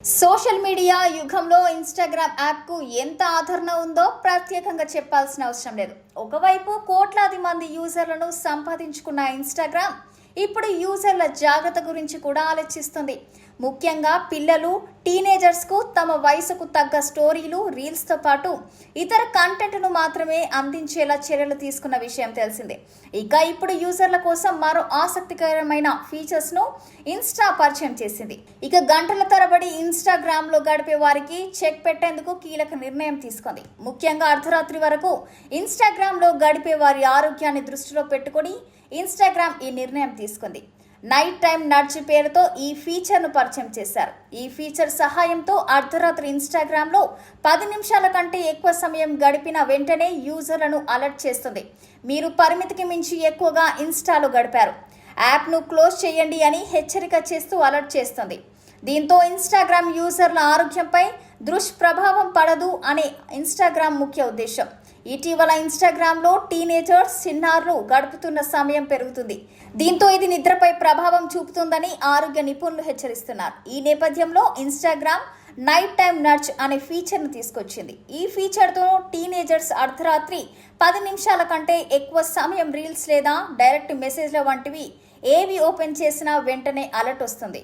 Social media యుగంలో Instagram యాప్కు ఎంత ఆదరణ ఉందో ప్రత్యేకంగా చెప్పాల్సిన అవసరం లేదు. ఒకవైపు కోట్లాది మంది యూజర్లను సంపాదించుకున్న ఇన్స్టాగ్రామ్ ఇప్పుడు యూజర్ల జాగ్రత్త గురించి కూడా ఆలోచిస్తుంది. ముఖ్యంగా పిల్లలు, టీనేజర్స్కు తమ వయసుకు తగ్గ స్టోరీలు, రీల్స్తో పాటు ఇతర కంటెంట్ను మాత్రమే అందించేలా చర్యలు తీసుకున్న విషయం తెలిసిందే. ఇప్పుడు యూజర్ల కోసం మరో ఆసక్తికరమైన ఫీచర్స్ను ఇన్స్టా పరిచయం చేసింది. గంటల తరబడి ఇన్స్టాగ్రామ్లో గడిపే వారికి చెక్ పెట్టేందుకు కీలక నిర్ణయం తీసుకుంది. ముఖ్యంగా అర్ధరాత్రి వరకు ఇన్స్టాగ్రామ్లో గడిపే వారి ఆరోగ్యాన్ని దృష్టిలో పెట్టుకుని ఇన్స్టాగ్రామ్ ఈ నిర్ణయం తీసుకుంది. నైట్ టైం నడ్జ్ పేరుతో ఈ ఫీచర్ను పరిచయం చేశారు. ఈ ఫీచర్ సహాయంతో అర్ధరాత్రి ఇన్స్టాగ్రామ్లో 10 నిమిషాల కంటే ఎక్కువ సమయం గడిపిన వెంటనే యూజర్లను అలర్ట్ చేస్తుంది. మీరు పరిమితికి మించి ఎక్కువగా ఇన్స్టాలో గడిపారు, యాప్ను క్లోజ్ చేయండి అని హెచ్చరిక చేస్తూ అలర్ట్ చేస్తుంది. దీంతో ఇన్స్టాగ్రామ్ యూజర్ల ఆరోగ్యంపై దుష్ప్రభావం పడదు అనే ఇన్స్టాగ్రామ్ ముఖ్య ఉద్దేశం. ఇటీవల ఇన్స్టాగ్రామ్లో టీనేజర్స్, చిన్నారులు గడుపుతున్న సమయం పెరుగుతుంది. దీంతో ఇది నిద్రపై ప్రభావం చూపుతుందని ఆరోగ్య నిపుణులు హెచ్చరిస్తున్నారు. ఈ నేపథ్యంలో ఇన్స్టాగ్రామ్ నైట్ టైం నడ్జ్ అనే ఫీచర్ను తీసుకొచ్చింది. ఈ ఫీచర్తో టీనేజర్స్ అర్ధరాత్రి 10 నిమిషాల కంటే ఎక్కువ సమయం రీల్స్ లేదా డైరెక్ట్ మెసేజ్ల వంటివి ఏవి ఓపెన్ చేసినా వెంటనే అలర్ట్ వస్తుంది.